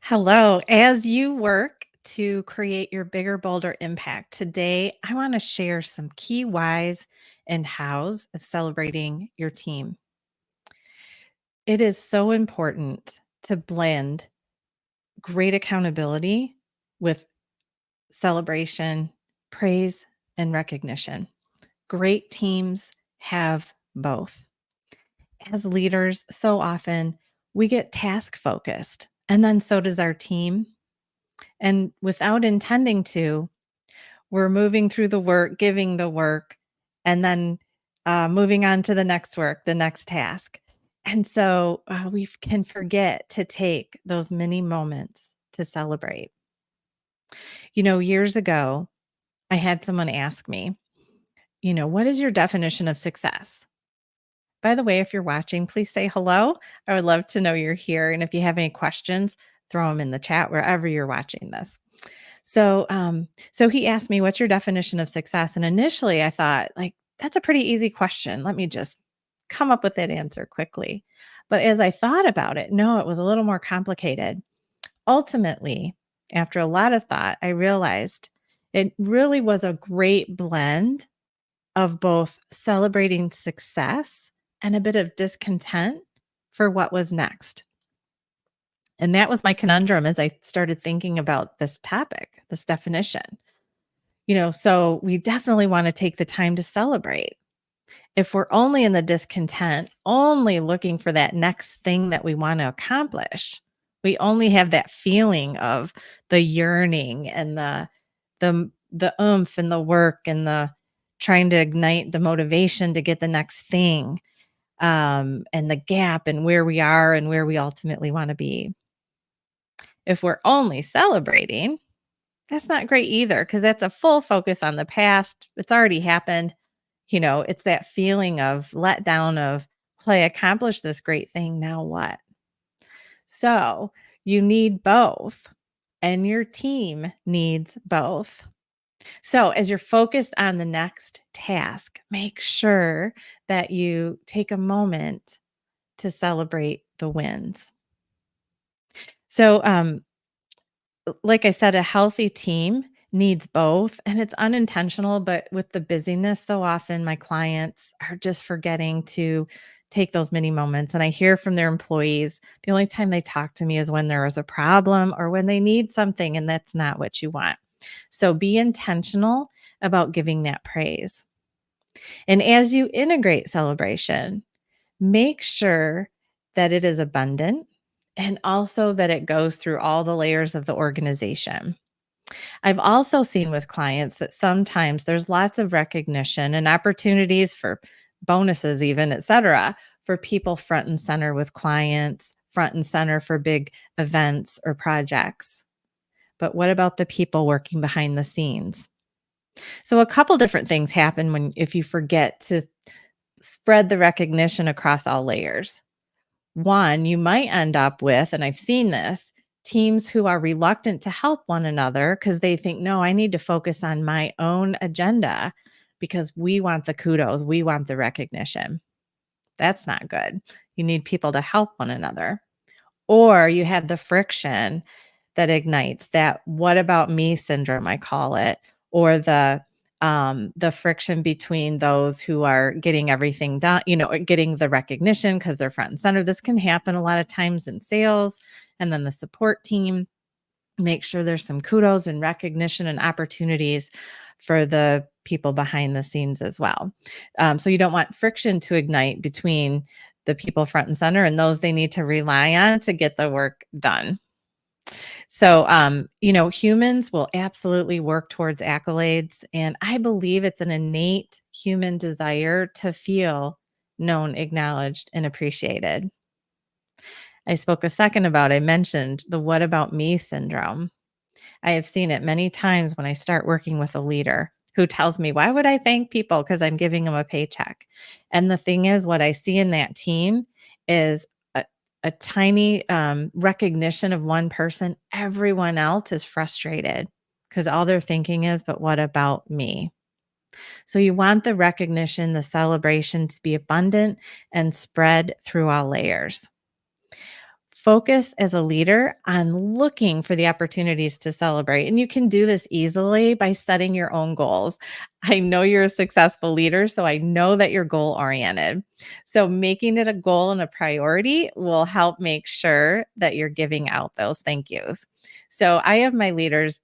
Hello. As you work to create your bigger, bolder impact, today I want to share some key whys and hows of celebrating your team. It is so important to blend great accountability with celebration, praise, and recognition. Great teams have both. As leaders, so often we get task focused, and then so does our team. And without intending to, we're moving through the work, giving the work, and then moving on to the next work, the next task. And so we can forget to take those mini moments to celebrate. Years ago, I had someone ask me, what is your definition of success? By the way, if you're watching, please say hello. I would love to know you're here. And if you have any questions, throw them in the chat wherever you're watching this. So he asked me, "What's your definition of success?" And initially, I thought, like, that's a pretty easy question. Let me just come up with that answer quickly. But as I thought about it, no, it was a little more complicated. Ultimately, after a lot of thought, I realized it really was a great blend of both celebrating success and a bit of discontent for what was next. And that was my conundrum as I started thinking about this topic, this definition. So we definitely want to take the time to celebrate. If we're only in the discontent, only looking for that next thing that we want to accomplish, we only have that feeling of the yearning and the oomph and the work and the trying to ignite the motivation to get the next thing, and the gap and where we are and where we ultimately want to be. If we're only celebrating, that's not great either because that's a full focus on the past. It's already happened. It's that feeling of letdown of, "Play accomplished this great thing. Now what?" So you need both, and your team needs both. So as you're focused on the next task, make sure that you take a moment to celebrate the wins. So, like I said, a healthy team needs both, and it's unintentional, but with the busyness, so often my clients are just forgetting to take those mini moments. And I hear from their employees, the only time they talk to me is when there is a problem or when they need something, and that's not what you want. So be intentional about giving that praise. And as you integrate celebration, make sure that it is abundant and also that it goes through all the layers of the organization. I've also seen with clients that sometimes there's lots of recognition and opportunities for bonuses, even, et cetera, for people front and center with clients, front and center for big events or projects. But what about the people working behind the scenes? So a couple different things happen if you forget to spread the recognition across all layers. One, you might end up with, and I've seen this, teams who are reluctant to help one another because they think, no, I need to focus on my own agenda because we want the kudos, we want the recognition. That's not good. You need people to help one another. Or you have the friction that ignites that "what about me" syndrome, I call it, or the friction between those who are getting everything done, getting the recognition because they're front and center. This can happen a lot of times in sales, and then the support team. Make sure there's some kudos and recognition and opportunities for the people behind the scenes as well. So you don't want friction to ignite between the people front and center and those they need to rely on to get the work done. So, humans will absolutely work towards accolades. And I believe it's an innate human desire to feel known, acknowledged, and appreciated. I mentioned the "what about me" syndrome. I have seen it many times when I start working with a leader who tells me, "Why would I thank people? Because I'm giving them a paycheck." And the thing is, what I see in that team is a tiny recognition of one person. Everyone else is frustrated because all they're thinking is, "But what about me?" So you want the recognition, the celebration to be abundant and spread through all layers. Focus as a leader on looking for the opportunities to celebrate. And you can do this easily by setting your own goals. I know you're a successful leader, so I know that you're goal oriented. So making it a goal and a priority will help make sure that you're giving out those thank yous. So I have my leaders,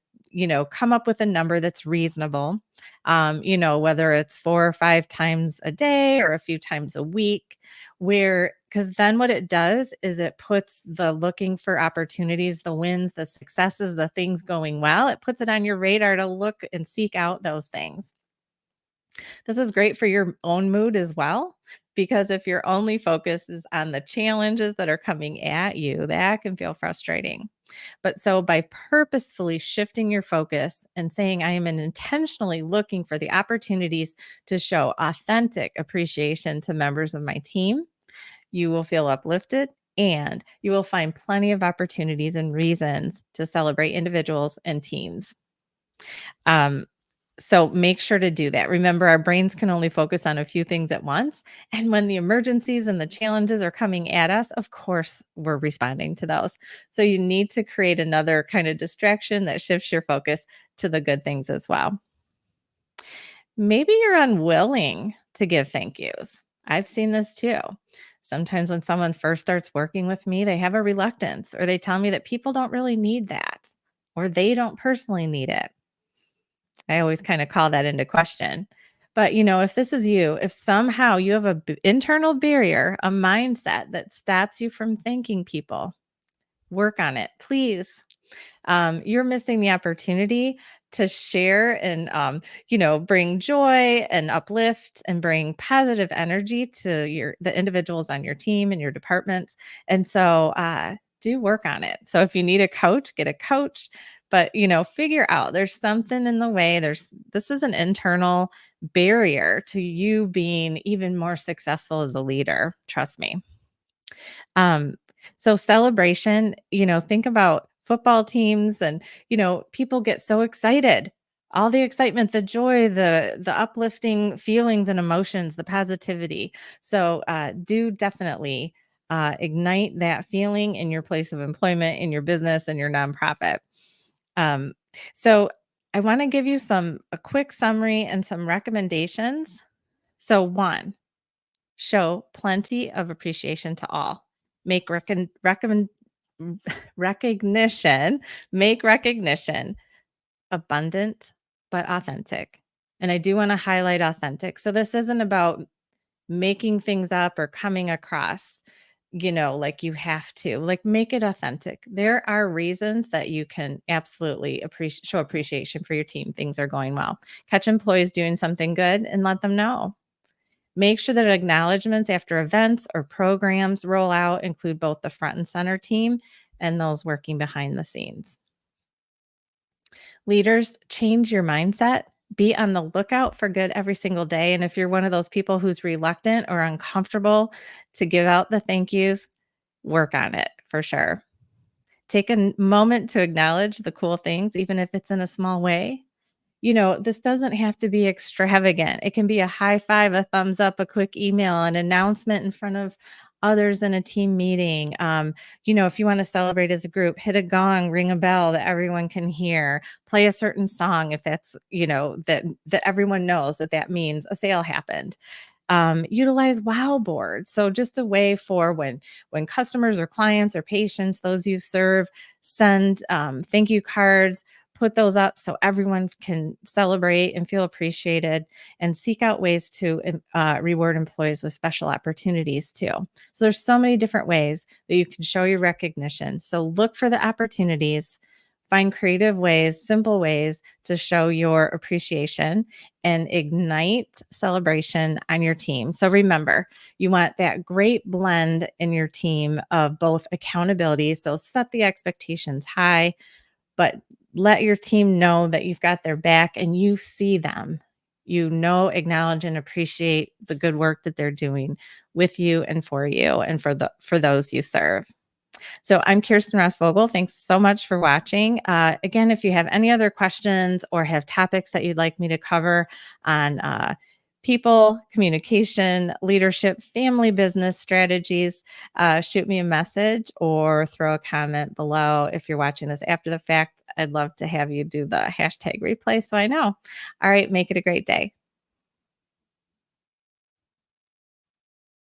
come up with a number that's reasonable. Whether it's 4 or 5 times a day or a few times a week, where because then what it does is it puts the looking for opportunities, the wins, the successes, the things going well, it puts it on your radar to look and seek out those things. This is great for your own mood as well, because if your only focus is on the challenges that are coming at you, that can feel frustrating. But so by purposefully shifting your focus and saying, I am intentionally looking for the opportunities to show authentic appreciation to members of my team, you will feel uplifted and you will find plenty of opportunities and reasons to celebrate individuals and teams. Um, so make sure to do that. Remember, our brains can only focus on a few things at once. And when the emergencies and the challenges are coming at us, of course, we're responding to those. So you need to create another kind of distraction that shifts your focus to the good things as well. Maybe you're unwilling to give thank yous. I've seen this too. Sometimes when someone first starts working with me, they have a reluctance or they tell me that people don't really need that or they don't personally need it. I always kind of call that into question. But, if this is you, if somehow you have a internal barrier, a mindset that stops you from thanking people, work on it, please. You're missing the opportunity to share and, bring joy and uplift and bring positive energy to the individuals on your team and your departments. And so, do work on it. So if you need a coach, get a coach, but, figure out there's something in the way. This is an internal barrier to you being even more successful as a leader. Trust me. Um, so celebration, think about football teams and, people get so excited. All the excitement, the joy, the uplifting feelings and emotions, the positivity. So do definitely ignite that feeling in your place of employment, in your business, and your nonprofit. Um, so I want to give you a quick summary and some recommendations. So one, show plenty of appreciation to all. Make recognition, make recognition abundant but authentic. And I do want to highlight authentic. So this isn't about making things up or coming across, like you have to. Like make it authentic. There are reasons that you can absolutely show appreciation for your team. Things are going well. Catch employees doing something good and let them know. Make sure that acknowledgments after events or programs roll out include both the front and center team and those working behind the scenes. Leaders, change your mindset. Be on the lookout for good every single day. And if you're one of those people who's reluctant or uncomfortable to give out the thank yous, work on it for sure. Take a moment to acknowledge the cool things, even if it's in a small way. This doesn't have to be extravagant. It can be a high five, a thumbs up, a quick email, an announcement in front of others in a team meeting. If you want to celebrate as a group, hit a gong, ring a bell that everyone can hear, play a certain song if that's, that everyone knows that means a sale happened. Utilize wow boards. So just a way for when customers or clients or patients, those you serve, send thank you cards, put those up so everyone can celebrate and feel appreciated, and seek out ways to reward employees with special opportunities too. So there's so many different ways that you can show your recognition. So look for the opportunities, find creative ways, simple ways to show your appreciation and ignite celebration on your team. So remember, you want that great blend in your team of both accountability. So set the expectations high, but let your team know that you've got their back and you see them. Acknowledge and appreciate the good work that they're doing with you and for for those you serve. So I'm Kirsten Ross Vogel. Thanks so much for watching. Again, if you have any other questions or have topics that you'd like me to cover on people, communication, leadership, family business strategies, shoot me a message or throw a comment below. If you're watching this after the fact, I'd love to have you do the hashtag replay so I know. All right, make it a great day.